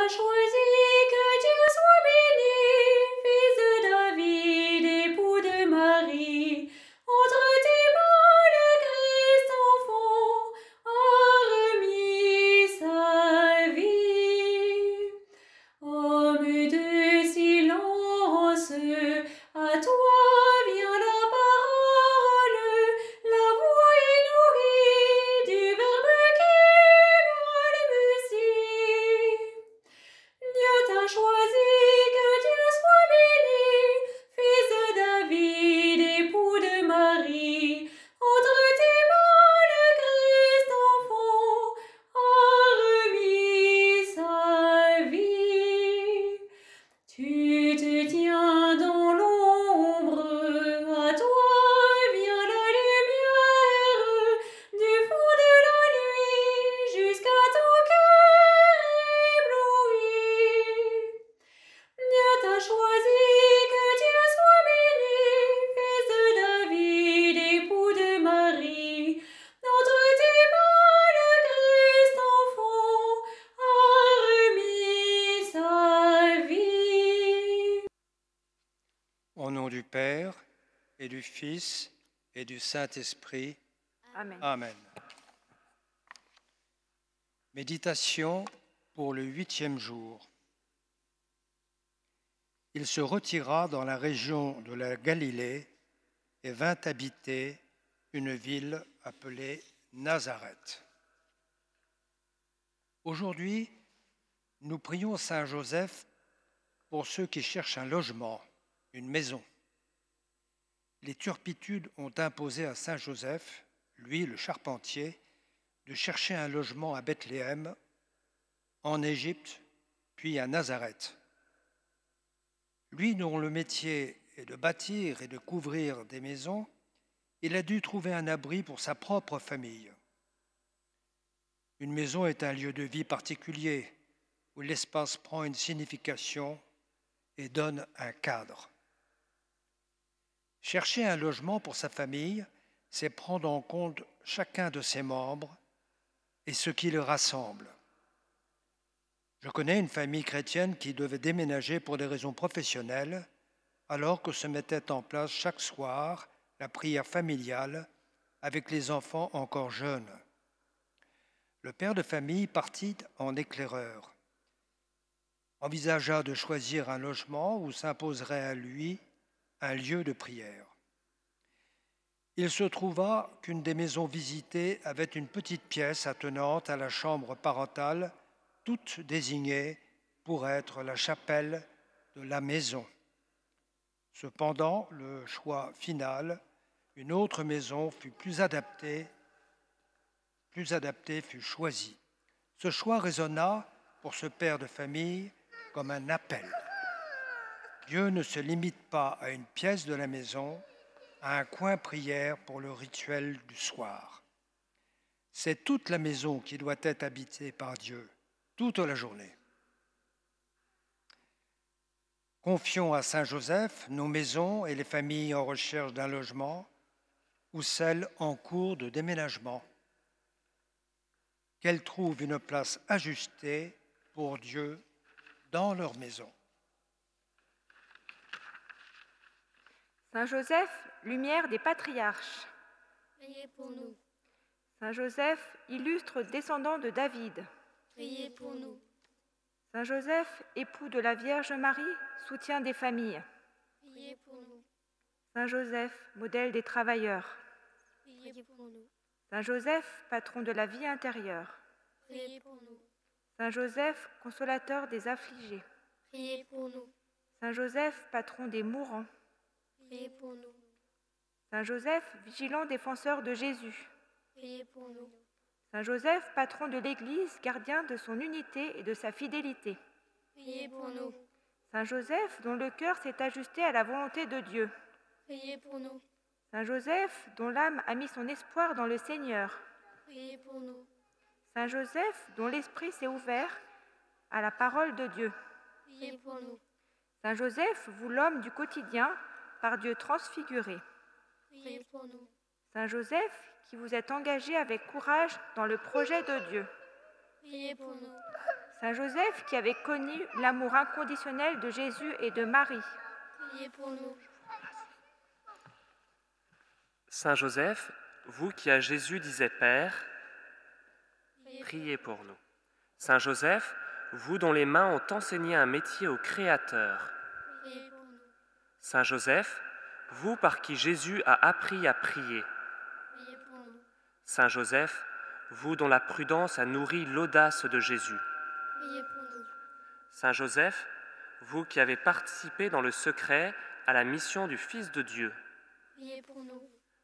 t'as choisi, que Dieu soit béni, fils de David, époux de Marie. Entre tes mains, le Christ enfant a remis sa vie. Homme de silence, à toi vient la parole, la voix est nourrie du Verbe qui balbutie. Dieu t'a choisi, que Dieu soit béni, fils de David, époux de Marie. Entre tes mains, le Christ enfant a remis sa vie. Tu te tiens dans l'ombre, à toi vient la lumière, du fond de la nuit jusqu'à ton cœur ébloui. Dieu t'a choisi, que Dieu soit béni, fils de David, époux de Marie. Entre tes mains, le Christ enfant a remis sa vie. Au nom du Père, et du Fils, et du Saint-Esprit. Amen. Amen. Méditation pour le 8e jour. Il se retira dans la région de la Galilée et vint habiter une ville appelée Nazareth. Aujourd'hui, nous prions Saint Joseph pour ceux qui cherchent un logement, une maison. Les turpitudes ont imposé à Saint Joseph, lui le charpentier, de chercher un logement à Bethléem, en Égypte, puis à Nazareth. Lui dont le métier est de bâtir et de couvrir des maisons, il a dû trouver un abri pour sa propre famille. Une maison est un lieu de vie particulier où l'espace prend une signification et donne un cadre. Chercher un logement pour sa famille, c'est prendre en compte chacun de ses membres et ce qui le rassemble. Je connais une famille chrétienne qui devait déménager pour des raisons professionnelles, alors que se mettait en place chaque soir la prière familiale avec les enfants encore jeunes. Le père de famille partit en éclaireur, envisagea de choisir un logement où s'imposerait à lui un lieu de prière. Il se trouva qu'une des maisons visitées avait une petite pièce attenante à la chambre parentale, toute désignée pour être la chapelle de la maison. Cependant, le choix final, une autre maison plus adaptée fut choisi. Ce choix résonna pour ce père de famille comme un appel. Dieu ne se limite pas à une pièce de la maison, à un coin prière pour le rituel du soir. C'est toute la maison qui doit être habitée par Dieu, toute la journée. Confions à Saint Joseph nos maisons et les familles en recherche d'un logement ou celles en cours de déménagement. Qu'elles trouvent une place ajustée pour Dieu dans leur maison. Saint Joseph, lumière des patriarches. Priez pour nous. Saint Joseph, illustre descendant de David. Priez pour nous. Saint Joseph, époux de la Vierge Marie, soutien des familles. Priez pour nous. Saint Joseph, modèle des travailleurs. Priez pour nous. Saint Joseph, patron de la vie intérieure. Priez pour nous. Saint Joseph, consolateur des affligés. Priez pour nous. Saint Joseph, patron des mourants. Priez pour nous. Saint Joseph, vigilant défenseur de Jésus. Priez pour nous. Saint Joseph, patron de l'Église, gardien de son unité et de sa fidélité. Priez pour nous. Saint Joseph, dont le cœur s'est ajusté à la volonté de Dieu. Priez pour nous. Saint Joseph, dont l'âme a mis son espoir dans le Seigneur. Priez pour nous. Saint Joseph, dont l'esprit s'est ouvert à la parole de Dieu. Priez pour nous. Saint Joseph, vous l'homme du quotidien, par Dieu transfiguré. Priez pour nous. Saint Joseph, qui vous êtes engagé avec courage dans le projet de Dieu. Priez pour nous. Saint Joseph, qui avait connu l'amour inconditionnel de Jésus et de Marie. Priez pour nous. Saint Joseph, vous qui à Jésus disiez Père, priez pour nous. Saint Joseph, vous dont les mains ont enseigné un métier au Créateur. Priez pour nous. Saint Joseph, vous par qui Jésus a appris à prier. Priez pour nous. Saint Joseph, vous dont la prudence a nourri l'audace de Jésus. Priez pour nous. Saint Joseph, vous qui avez participé dans le secret à la mission du Fils de Dieu. Priez pour nous.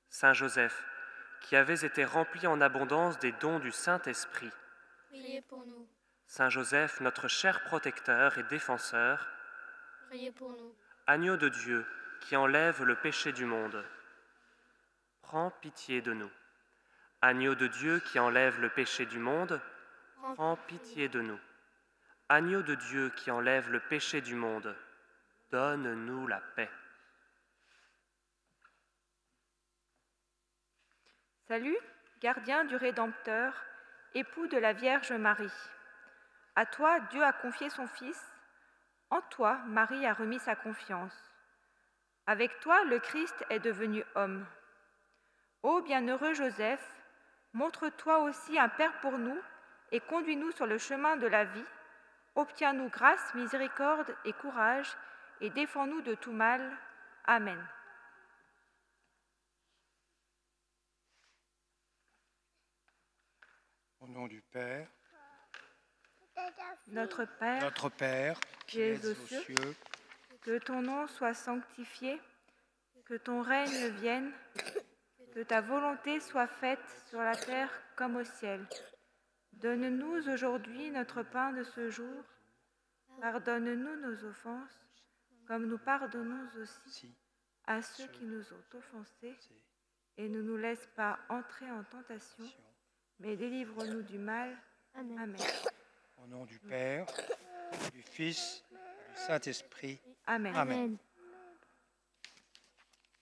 Saint Joseph, qui avez été rempli en abondance des dons du Saint-Esprit. Priez pour nous. Saint Joseph, notre cher protecteur et défenseur. Priez pour nous. Agneau de Dieu, qui enlève le péché du monde. Prends pitié de nous. Agneau de Dieu qui enlève le péché du monde, prends pitié de nous. Agneau de Dieu qui enlève le péché du monde, donne-nous la paix. Salut, gardien du Rédempteur, époux de la Vierge Marie. À toi, Dieu a confié son Fils. En toi, Marie a remis sa confiance. Avec toi, le Christ est devenu homme. Ô bienheureux Joseph, montre-toi aussi un Père pour nous et conduis-nous sur le chemin de la vie. Obtiens-nous grâce, miséricorde et courage et défends-nous de tout mal. Amen. Au nom du Père, Notre Père, qui es aux cieux, que ton nom soit sanctifié, que ton règne vienne, que ta volonté soit faite sur la terre comme au ciel. Donne-nous aujourd'hui notre pain de ce jour. Pardonne-nous nos offenses, comme nous pardonnons aussi à ceux qui nous ont offensés. Et ne nous laisse pas entrer en tentation, mais délivre-nous du mal. Amen. au nom du Père, du Fils et du Saint-Esprit. Amen. Amen.